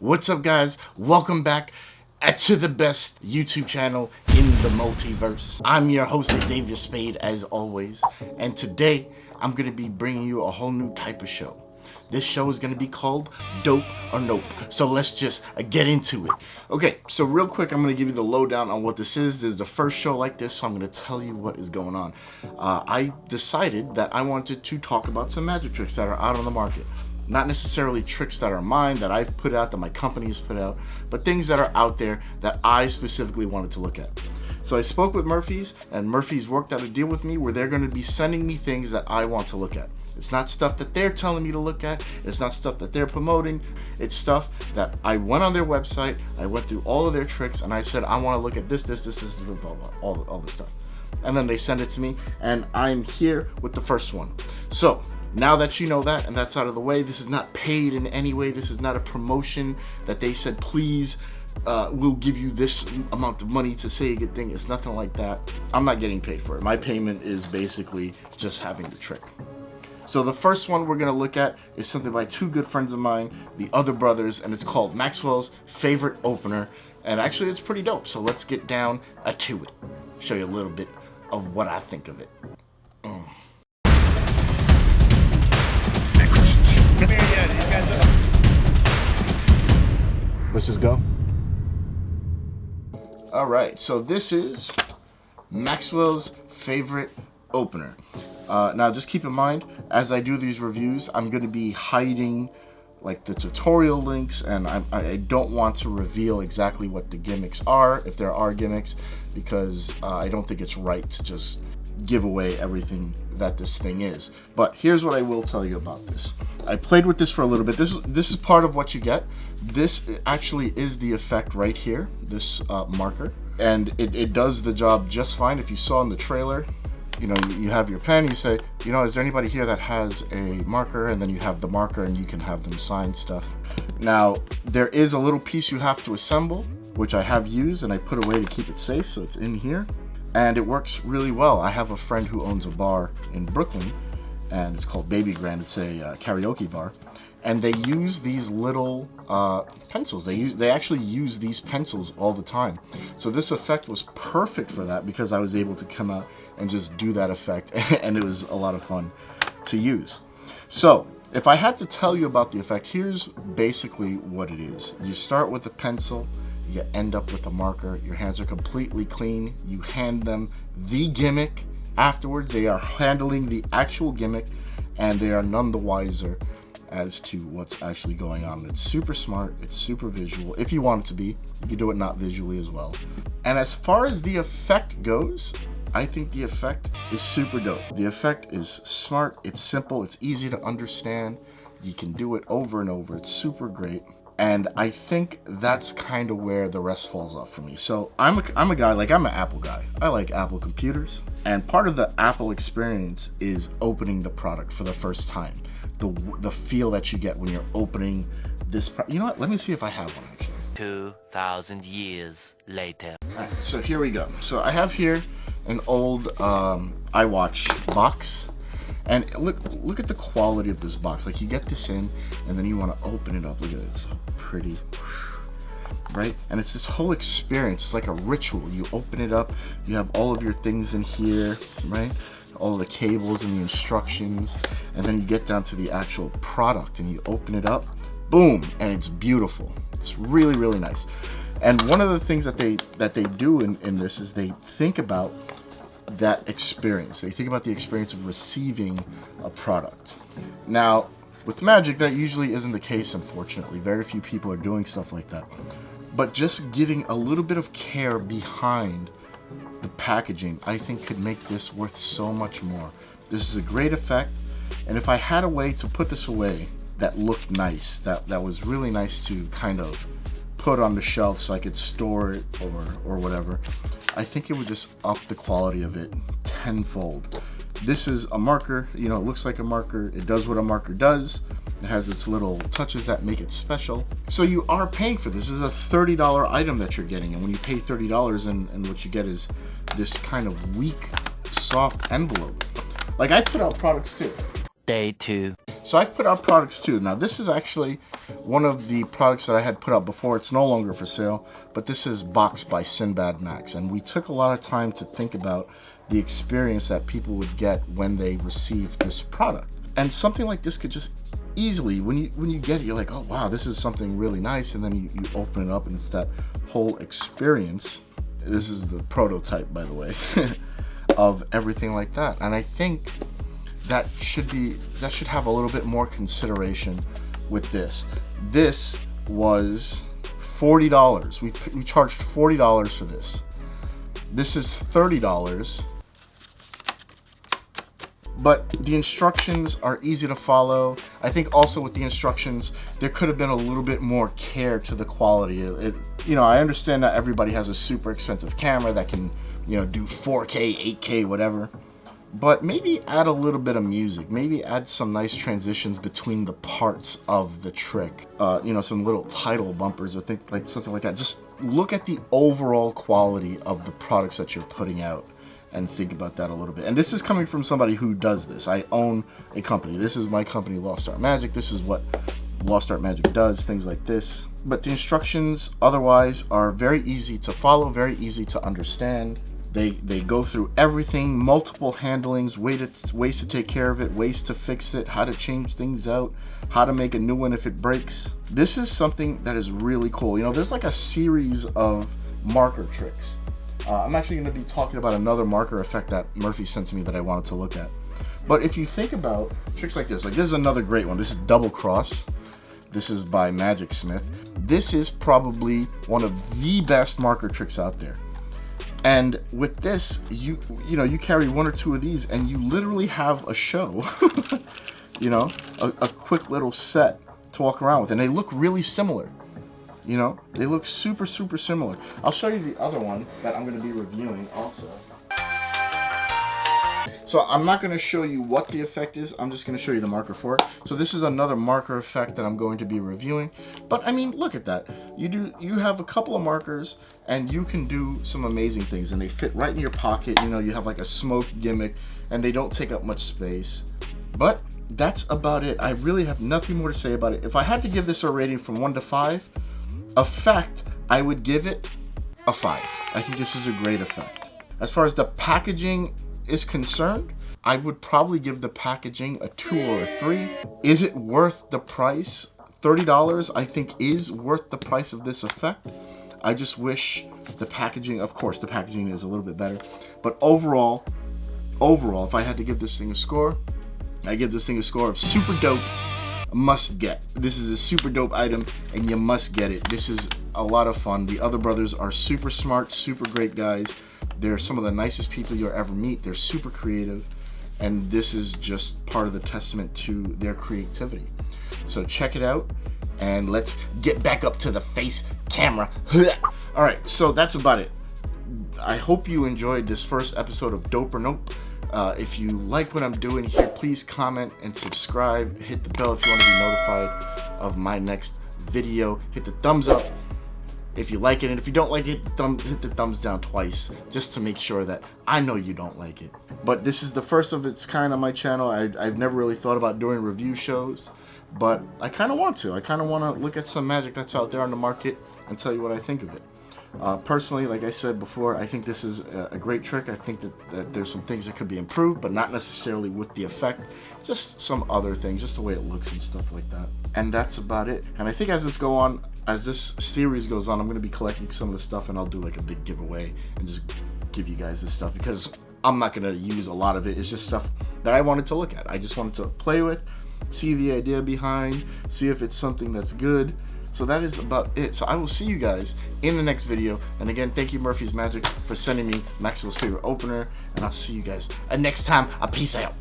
What's up, guys? Welcome back to the best YouTube channel in the multiverse. I'm your host, Xavier Spade, as always, and today I'm going to be bringing you a whole new type of show. This show is going to be called Dope or Nope. So let's just get into it. Okay, so real quick, I'm going to give you the lowdown on what this is. This is the first show like this, so I'm going to tell you what is going on. I decided that I wanted to talk about some magic tricks that are out on the market. Not necessarily tricks that are mine, that I've put out, that my company has put out, but things that are out there that I specifically wanted to look at. So I spoke with Murphy's, and Murphy's worked out a deal with me where they're going to be sending me things that I want to look at. It's not stuff that they're telling me to look at. It's not stuff that they're promoting. It's stuff that I went on their website, I went through all of their tricks, and I said, I want to look at this, blah, blah, all this stuff. And then they send it to me, and I'm here with the first one. So now that you know that and that's out of the way, this is not paid in any way. This is not a promotion that they said, please, we'll give you this amount of money to say a good thing. It's nothing like that. I'm not getting paid for it. My payment is basically just having the trick. So the first one we're going to look at is something by two good friends of mine, the other brothers, and it's called Maxwell's Favorite Opener. And actually, it's pretty dope. So let's get down to it. Show you a little bit of what I think of it. Let's just go. All right, so this is Maxwell's Favorite Opener. Now just keep in mind, as I do these reviews, I'm going to be hiding like the tutorial links, and I don't want to reveal exactly what the gimmicks are, if there are gimmicks, because I don't think it's right to just give away everything that this thing is. But here's what I will tell you about this. I played with this for a little bit. This is part of what you get. This actually is the effect right here, this marker, and it does the job just fine. If you saw in the trailer, you know, you have your pen, you say, you know, is there anybody here that has a marker? And then you have the marker and you can have them sign stuff. Now, there is a little piece you have to assemble, which I have used and I put away to keep it safe, so it's in here. And it works really well. I have a friend who owns a bar in Brooklyn, and it's called Baby Grand. It's a karaoke bar, and they use these little pencils. They actually use these pencils all the time. So this effect was perfect for that because I was able to come out and just do that effect, and it was a lot of fun to use. So if I had to tell you about the effect, here's basically what it is. You start with a pencil. You end up with a marker. Your hands are completely clean. You hand them the gimmick. Afterwards, they are handling the actual gimmick, and they are none the wiser as to what's actually going on. It's super smart. It's super visual. If you want it to be, you can do it not visually as well. And as far as the effect goes, I think the effect is super dope. The effect is smart. It's simple. It's easy to understand. You can do it over and over. It's super great. And I think that's kind of where the rest falls off for me. So I'm a guy, like I'm an Apple guy. I like Apple computers. And part of the Apple experience is opening the product for the first time. The feel that you get when you're opening this you know what? Let me see if I have one actually. 2,000 years later. All right, so here we go. So I have here an old iWatch box. And look at the quality of this box. Like, you get this in, and then you want to open it up. Look at it, it's so pretty, right? And it's this whole experience. It's like a ritual. You open it up, you have all of your things in here, right? All the cables and the instructions, and then you get down to the actual product, and you open it up, boom, and it's beautiful. It's really, really nice. And one of the things that they do in this is they think about that experience. They think about the experience of receiving a product. Now, with magic, that usually isn't the case, unfortunately. Very few people are doing stuff like that. But just giving a little bit of care behind the packaging, I think, could make this worth so much more. This is a great effect, and if I had a way to put this away that looked nice, that was really nice to kind of put on the shelf so I could store it or whatever, I think it would just up the quality of it tenfold. This is a marker, you know, it looks like a marker. It does what a marker does. It has its little touches that make it special. So you are paying for this. This is a $30 item that you're getting, and when you pay $30 and what you get is this kind of weak, soft envelope. Like, I put out products too. Day 2. So I've put out products too. Now this is actually one of the products that I had put out before. It's no longer for sale, but this is boxed by Sinbad Max, and we took a lot of time to think about the experience that people would get when they receive this product. And something like this could just easily, when you get it, you're like, oh wow, this is something really nice, and then you open it up and it's that whole experience. This is the prototype, by the way, of everything like that. And I think that should have a little bit more consideration with this. This was $40. We charged $40 for this. This is $30. But the instructions are easy to follow. I think also with the instructions, there could have been a little bit more care to the quality. You know, I understand that everybody has a super expensive camera that can, you know, do 4K, 8K, whatever. But maybe add a little bit of music. Maybe add some nice transitions between the parts of the trick. You know, some little title bumpers or something like that. Just look at the overall quality of the products that you're putting out and think about that a little bit. And this is coming from somebody who does this. I own a company. This is my company, Lost Art Magic. This is what Lost Art Magic does, things like this. But the instructions otherwise are very easy to follow, very easy to understand. They go through everything, multiple handlings, ways to take care of it, ways to fix it, how to change things out, how to make a new one if it breaks. This is something that is really cool. You know, there's like a series of marker tricks. I'm actually going to be talking about another marker effect that Murphy sent to me that I wanted to look at. But if you think about tricks like this is another great one. This is Double Cross. This is by Magic Smith. This is probably one of the best marker tricks out there. And with this, you carry one or two of these and you literally have a show, you know, a quick little set to walk around with. And they look really similar. You know, they look super, super similar. I'll show you the other one that I'm going to be reviewing also. So I'm not going to show you what the effect is. I'm just going to show you the marker for it. So this is another marker effect that I'm going to be reviewing. But I mean, look at that. You have a couple of markers and you can do some amazing things, and they fit right in your pocket. You know, you have like a smoke gimmick and they don't take up much space. But that's about it. I really have nothing more to say about it. If I had to give this a rating from 1 to 5, effect, I would give it a 5. I think this is a great effect. As far as the packaging is concerned, I would probably give the packaging a 2 or a 3. Is it worth the price? $30 I think is worth the price of this effect. I just wish the packaging, of course the packaging is a little bit better, but overall, if I had to give this thing a score, I give this thing a score of super dope, must get. This is a super dope item and you must get it. This is a lot of fun. The other brothers are super smart, super great guys. They're some of the nicest people you'll ever meet. They're super creative, and this is just part of the testament to their creativity. So check it out and let's get back up to the face camera. All right, so that's about it. I hope you enjoyed this first episode of Dope or Nope. If you like what I'm doing here, please comment and subscribe. Hit the bell if you want to be notified of my next video. Hit the thumbs up if you like it, and if you don't like it, hit the thumbs down twice, just to make sure that I know you don't like it. But this is the first of its kind on my channel. I've never really thought about doing review shows, but I kind of want to. I kind of want to look at some magic that's out there on the market and tell you what I think of it. Personally, like I said before, I think this is a great trick. I think that there's some things that could be improved, but not necessarily with the effect, just some other things, just the way it looks and stuff like that. And that's about it. And I think as this series goes on, I'm going to be collecting some of the stuff, and I'll do like a big giveaway and just give you guys this stuff, because I'm not going to use a lot of it. It's just stuff that I wanted to look at. I just wanted to play with, see the idea behind, see if it's something that's good. So that is about it. So I will see you guys in the next video. And again, thank you Murphy's Magic for sending me Maxwell's favorite opener. And I'll see you guys next time. Peace out.